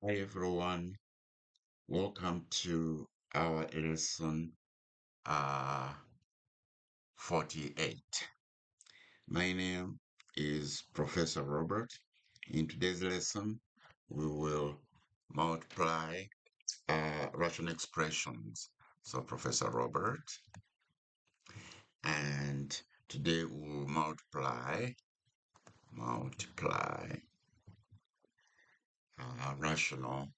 Hi everyone, welcome to our lesson uh, 48. My name is Professor Robert. In today's lesson, we will multiply rational expressions. So Professor Robert, and today we will multiply rational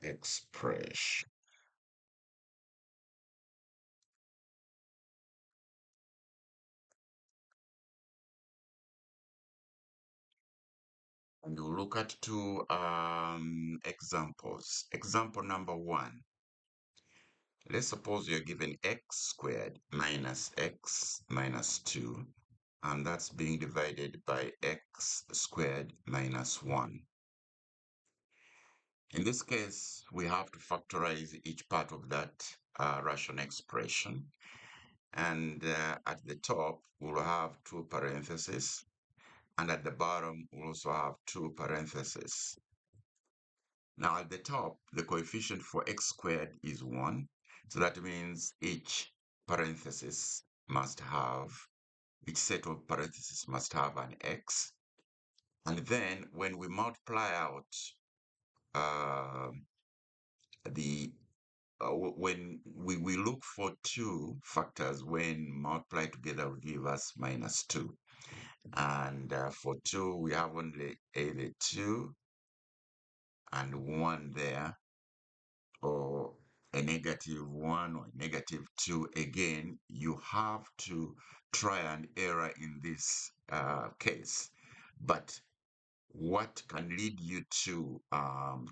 expression. And we'll look at two examples. Example number one. Let's suppose you're given x squared minus x minus 2, and that's being divided by x squared minus 1. In this case, we have to factorize each part of that rational expression. And at the top, we'll have two parentheses, and at the bottom, we'll also have two parentheses. Now at the top, the coefficient for x squared is 1. So that means each set of parentheses must have an x. And then when we multiply out uh, when we look for two factors, when multiplied together will give us minus 2. And for 2, we have only either 2 and 1 there, or a -1 or -2. Again, you have to try and error in this case. But what can lead you to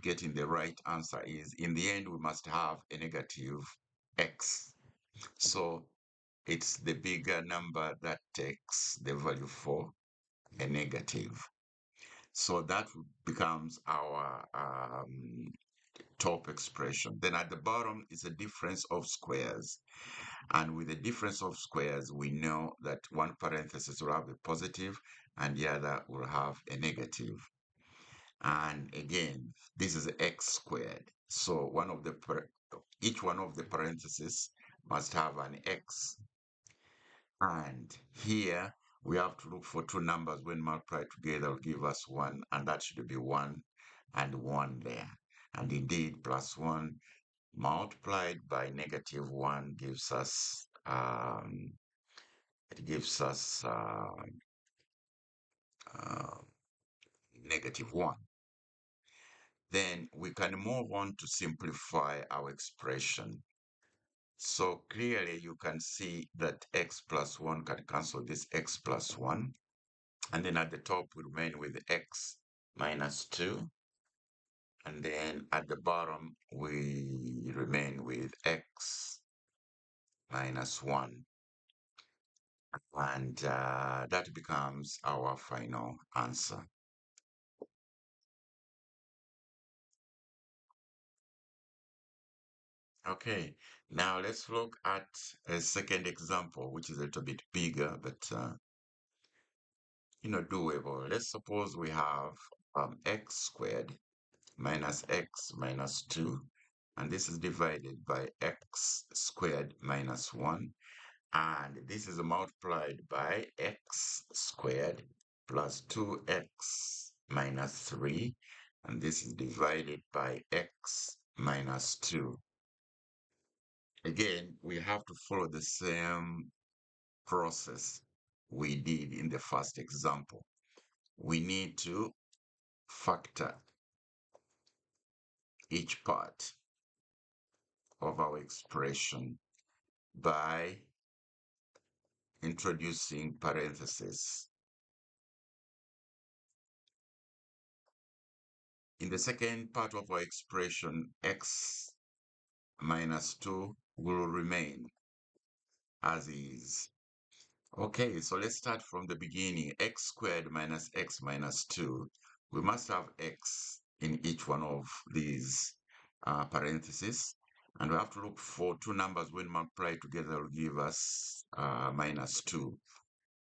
getting the right answer is, in the end, we must have a negative x. So it's the bigger number that takes the value for a negative. So that becomes our top expression. Then at the bottom is a difference of squares. And with the difference of squares, we know that one parenthesis will have a positive and the other will have a negative. And again, this is x squared. So each one of the parentheses must have an x. And here we have to look for two numbers when multiplied together will give us 1, and that should be 1 and 1 there. And indeed, +1 multiplied by -1 gives us uh, -1. Then we can move on to simplify our expression. So clearly you can see that x plus 1 can cancel this x plus 1. And then at the top we remain with x minus 2. And then at the bottom we remain with x minus 1. And that becomes our final answer. Okay, now let's look at a second example, which is a little bit bigger, but doable. Let's suppose we have x squared minus x minus 2, and this is divided by x squared minus 1, and this is multiplied by x squared plus 2x minus 3, and this is divided by x minus 2. Again, we have to follow the same process we did in the first example. We need to factor each part of our expression by introducing parentheses. In the second part of our expression, x minus 2 will remain as is. Okay, so let's start from the beginning. X squared minus x minus 2. We must have x in each one of these parentheses. And we have to look for two numbers when multiplied together will give us minus 2.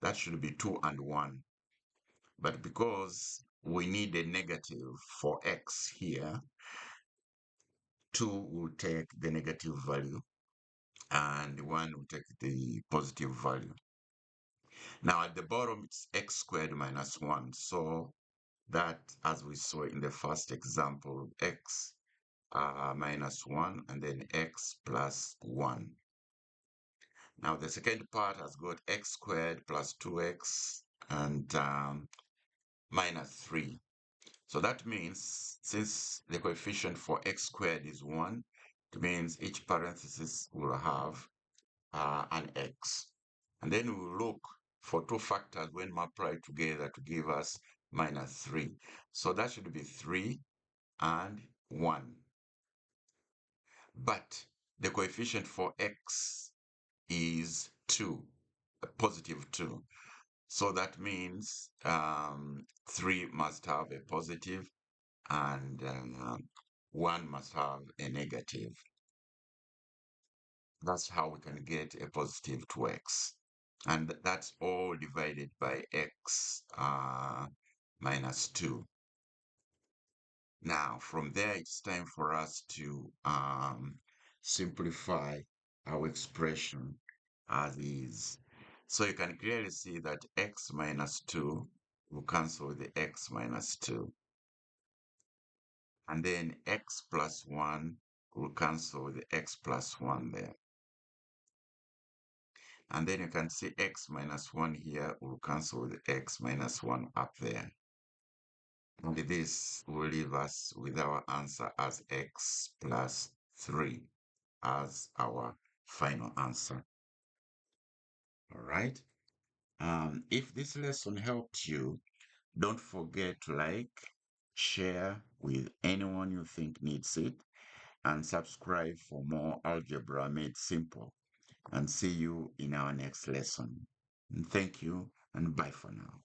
That should be 2 and 1. But because we need a negative for x here, 2 will take the negative value and 1 will take the positive value. Now at the bottom, it's x squared minus 1. So that, as we saw in the first example, x minus 1 and then x plus 1. Now the second part has got x squared plus 2x and minus 3. So that means since the coefficient for x squared is 1, it means each parenthesis will have an x. And then we will look for two factors when multiplied together to give us minus 3. So that should be 3 and 1. But the coefficient for x is 2, a positive 2. So that means 3 must have a positive and 1 must have a negative. That's how we can get a positive 2x. And that's all divided by x minus 2. Now, from there, it's time for us to simplify our expression as is. So you can clearly see that x minus 2 will cancel with the x minus 2. And then x plus 1 will cancel with the x plus 1 there. And then you can see x minus 1 here will cancel with the x minus 1 up there. And this will leave us with our answer as x plus 3 as our final answer. All right. If this lesson helped you, don't forget to like, share with anyone you think needs it, and subscribe for more algebra made simple. And see you in our next lesson. And thank you, and bye for now.